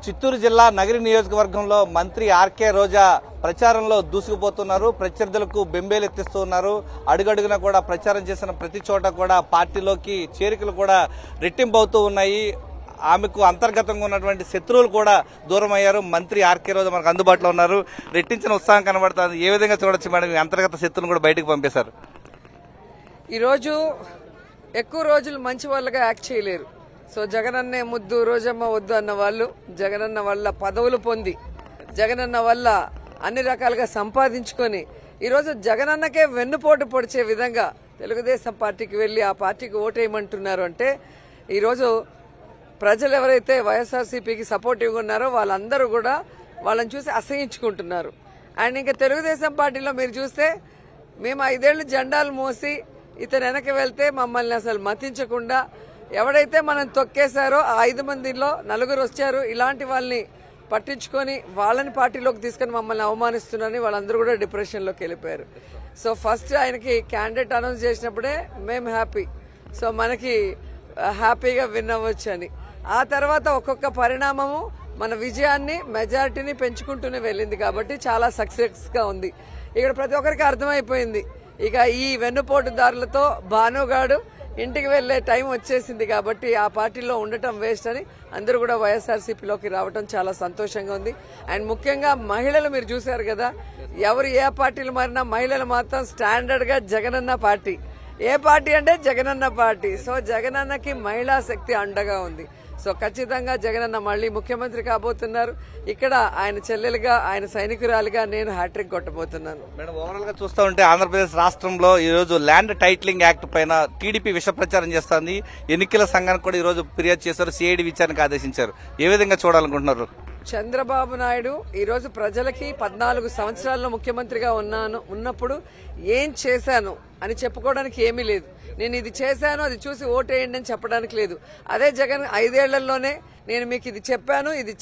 చిత్తూరు జిల్లా నగరి నియోజకవర్గంలో మంత్రి ఆర్కే రోజా ప్రచారంలో దూసుకుపోతున్నారు. ప్రత్యర్థులకు బెంబేలెత్తిస్తూ ఉన్నారు. అడుగడుగున కూడా ప్రచారం చేసిన ప్రతి చోట కూడా పార్టీలోకి చేరికలు కూడా రెట్టింపు అవుతూ ఉన్నాయి. ఆమెకు అంతర్గతంగా ఉన్నటువంటి శత్రువులు కూడా దూరం అయ్యారు. మంత్రి ఆర్కే రోజా మనకు అందుబాటులో ఉన్నారు. రెట్టించిన ఉత్సాహం కనబడుతుంది. ఏ విధంగా చూడొచ్చు మేడం? అంతర్గత శత్రువులను కూడా బయటకు పంపేశారు. ఈరోజు ఎక్కువ రోజులు మంచి వాళ్ళగా యాక్ట్ చేయలేరు. సో జగనన్నే ముద్దు రోజమ్మ వద్దు అన్న వాళ్ళు జగనన్న వల్ల పదవులు పొంది జగనన్న వల్ల అన్ని రకాలుగా సంపాదించుకొని ఈరోజు జగనన్నకే వెన్నుపోటు పొడిచే విధంగా తెలుగుదేశం పార్టీకి వెళ్లి ఆ పార్టీకి ఓటేయమంటున్నారు అంటే ఈరోజు ప్రజలు ఎవరైతే వైఎస్ఆర్సీపీకి సపోర్టివ్గా ఉన్నారో వాళ్ళందరూ కూడా వాళ్ళని చూసి అసహించుకుంటున్నారు. అండ్ ఇంకా తెలుగుదేశం పార్టీలో మీరు చూస్తే మేము 5 ఏళ్లు జెండాలు మోసి ఇతను వెనక్కి వెళ్తే మమ్మల్ని అసలు మతించకుండా ఎవడైతే మనం తొక్కేశారో ఆ 5 మందిలో 4 వచ్చారు. ఇలాంటి వాళ్ళని పట్టించుకొని వాళ్ళని పార్టీలోకి తీసుకుని మమ్మల్ని అవమానిస్తున్నారని వాళ్ళందరూ కూడా డిప్రెషన్లోకి వెళ్ళిపోయారు. సో ఫస్ట్ ఆయనకి క్యాండిడేట్ అనౌన్స్ చేసినప్పుడే మేము హ్యాపీ, సో మనకి హ్యాపీగా విన్ అవ్వచ్చు అని. ఆ తర్వాత ఒక్కొక్క పరిణామము మన విజయాన్ని మెజారిటీని పెంచుకుంటూనే వెళ్ళింది కాబట్టి చాలా సక్సెస్గా ఉంది. ఇక్కడ ప్రతి ఒక్కరికి అర్థమైపోయింది ఇక ఈ వెన్నుపోటుదారులతో భానుగాడు ఇంటికి వెళ్లే టైం వచ్చేసింది కాబట్టి ఆ పార్టీలో ఉండటం వేస్ట్ అని అందరూ కూడా వైఎస్ఆర్సీపీలోకి రావడం చాలా సంతోషంగా ఉంది. అండ్ ముఖ్యంగా మహిళలు మీరు చూశారు కదా, ఎవరు ఏ పార్టీలు మారినా మహిళలు మాత్రం స్టాండర్డ్ గా జగనన్న పార్టీ. ఏ పార్టీ అంటే జగనన్న పార్టీ. సో జగనన్నకి మహిళా శక్తి అండగా ఉంది. సో ఖచ్చితంగా జగనన్న మళ్లీ ముఖ్యమంత్రి కాబోతున్నారు. ఇక్కడ ఆయన చెల్లెలుగా ఆయన సైనికురాలుగా నేను హ్యాట్రిక్ కొట్టబోతున్నాను. మేడం, ఓవరాల్ గా చూస్తూ ఉంటే ఆంధ్రప్రదేశ్ రాష్ట్రంలో ఈ రోజు ల్యాండ్ టైటిలింగ్ యాక్ట్ పైన టీడీపీ విష ప్రచారం చేస్తోంది. ఎన్నికల సంఘానికి కూడా ఈ రోజు ఫిర్యాదు చేశారు. సిఐడి విచారణకు ఆదేశించారు. ఏ విధంగా చూడాలనుకుంటున్నారు? చంద్రబాబు నాయుడు ఈరోజు ప్రజలకి 14 సంవత్సరాల్లో ముఖ్యమంత్రిగా ఉన్నప్పుడు ఏం చేశాను అని చెప్పుకోవడానికి ఏమీ లేదు. నేను ఇది చేశాను అది చూసి ఓటేయండి అని చెప్పడానికి లేదు. అదే జగన్ 5 ఏళ్లలోనే నేను మీకు ఇది చెప్పాను ఇది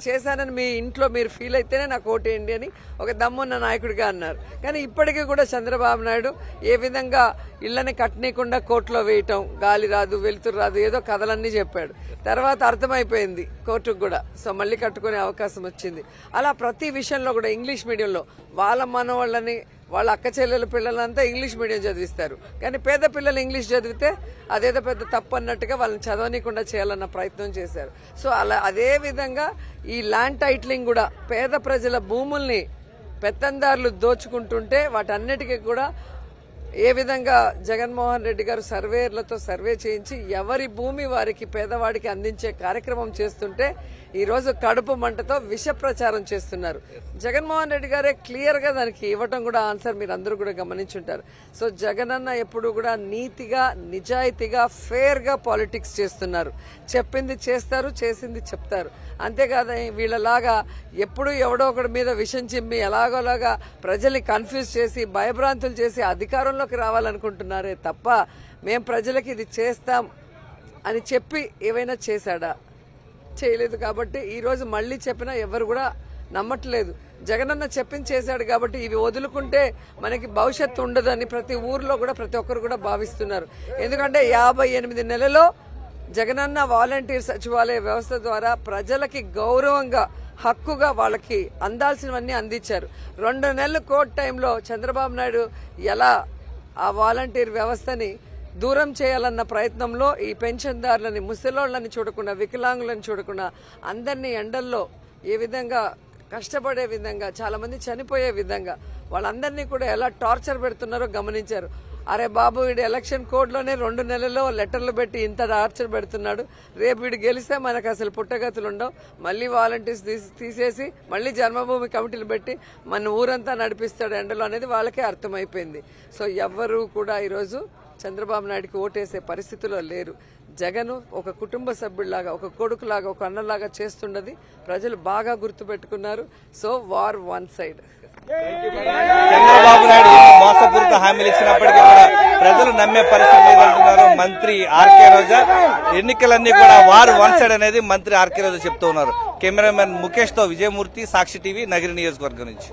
చేశానని మీ ఇంట్లో మీరు ఫీల్ అయితేనే నాకు ఓటేయండి అని ఒక దమ్మున్న నాయకుడిగా అన్నారు. కానీ ఇప్పటికీ కూడా చంద్రబాబు నాయుడు ఏ విధంగా ఇళ్లని కట్టనీయకుండా కోర్టులో వేయటం, గాలి రాదు వెలుతురు రాదు ఏదో కథలన్నీ చెప్పాడు. తర్వాత అర్థమైపోయింది కోర్టుకు కూడా. సో మళ్ళీ కట్టుకునే అవకాశం వచ్చింది. అలా ప్రతి విషయంలో కూడా ఇంగ్లీష్ మీడియంలో వాళ్ళ మనవాళ్ళని వాళ్ళ అక్క చెల్లెల పిల్లలంతా ఇంగ్లీష్ మీడియం చదివిస్తారు. కానీ పేద పిల్లలు ఇంగ్లీష్ చదివితే అదేదో పెద్ద తప్పు అన్నట్టుగా వాళ్ళని చదవనీయకుండా చేయాలన్న ప్రయత్నం చేశారు. సో అలా అదే విధంగా ఈ ల్యాండ్ టైటిలింగ్ కూడా పేద ప్రజల భూముల్ని పెత్తందారులు దోచుకుంటుంటే వాటన్నిటికీ కూడా ఏ విధంగా జగన్మోహన్ రెడ్డి గారు సర్వేర్లతో సర్వే చేయించి ఎవరి భూమి వారికి పేదవాడికి అందించే కార్యక్రమం చేస్తుంటే ఈరోజు కడుపు మంటతో విష ప్రచారం చేస్తున్నారు. జగన్మోహన్ రెడ్డి గారే క్లియర్ గా దానికి ఇవ్వటం కూడా ఆన్సర్ మీరు అందరూ కూడా గమనించుంటారు. సో జగనన్న ఎప్పుడు కూడా నీతిగా నిజాయితీగా ఫేర్ గా పాలిటిక్స్ చేస్తున్నారు. చెప్పింది చేస్తారు, చేసింది చెప్తారు. అంతేకాదు వీళ్ళలాగా ఎప్పుడు ఎవడో ఒకటి మీద విషం చిమ్మి ఎలాగోలాగా ప్రజల్ని కన్ఫ్యూజ్ చేసి భయభ్రాంతులు చేసి అధికారంలోకి రావాలనుకుంటున్నారే తప్ప మేం ప్రజలకి ఇది చేస్తాం అని చెప్పి ఏవైనా చేశాడా? చేయలేదు. కాబట్టి ఈ రోజు మళ్లీ చెప్పినా ఎవరు కూడా నమ్మట్లేదు. జగనన్న చెప్పింది చేశాడు కాబట్టి ఇవి వదులుకుంటే మనకి భవిష్యత్తు ఉండదని ప్రతి ఊర్లో కూడా ప్రతి ఒక్కరు కూడా భావిస్తున్నారు. ఎందుకంటే 58 నెలలో జగనన్న వాలంటీర్ సచివాలయ వ్యవస్థ ద్వారా ప్రజలకి గౌరవంగా హక్కుగా వాళ్ళకి అందాల్సినవన్నీ అందించారు. 2 నెలలు కోర్టు టైంలో చంద్రబాబు నాయుడు ఎలా ఆ వాలంటీర్ వ్యవస్థని దూరం చేయాలన్న ప్రయత్నంలో ఈ పెన్షన్దారులని ముసలోళ్ళని చూడకుండా వికలాంగులను చూడకుండా అందరినీ ఎండల్లో ఏ విధంగా కష్టపడే విధంగా చాలా మంది చనిపోయే విధంగా వాళ్ళందరినీ కూడా ఎలా టార్చర్ పెడుతున్నారో గమనించారు. అరే బాబు వీడు ఎలక్షన్ కోడ్లోనే 2 నెలల్లో లెటర్లు పెట్టి ఇంత టార్చర్ పెడుతున్నాడు, రేపు వీడు గెలిస్తే మనకు అసలు పుట్టగతులు ఉండవు, మళ్ళీ వాలంటీర్స్ తీసేసి మళ్ళీ జన్మభూమి కమిటీలు పెట్టి మన ఊరంతా నడిపిస్తాడు ఎండలో అనేది వాళ్ళకే అర్థమైపోయింది. సో ఎవ్వరూ కూడా ఈరోజు చంద్రబాబు నాయుడికి ఓటేసే పరిస్థితిలో లేరు. జగన్ ఒక కుటుంబ సభ్యుడిలాగా ఒక కొడుకులాగా ఒక అన్నలాగా చేస్తున్నది ప్రజలు బాగా గుర్తుపెట్టుకున్నారు. So war one side. Chandrababu Naidu మోసపూరిత హామీలు ఇచ్చినప్పటికీ కూడా ప్రజలు నమ్మే పరిస్థితి లేదంటున్నారు మంత్రి ఆర్కే రోజా. ఎన్నికలన్నీ కూడా వార్ వన్ సైడ్ అనేది మంత్రి ఆర్కే రోజా చెప్తూ ఉన్నారు. కెమెరామెన్ ముఖేష్ తో విజయమూర్తి, సాక్షి టీవీ, నగరి నియోజకవర్గం నుంచి.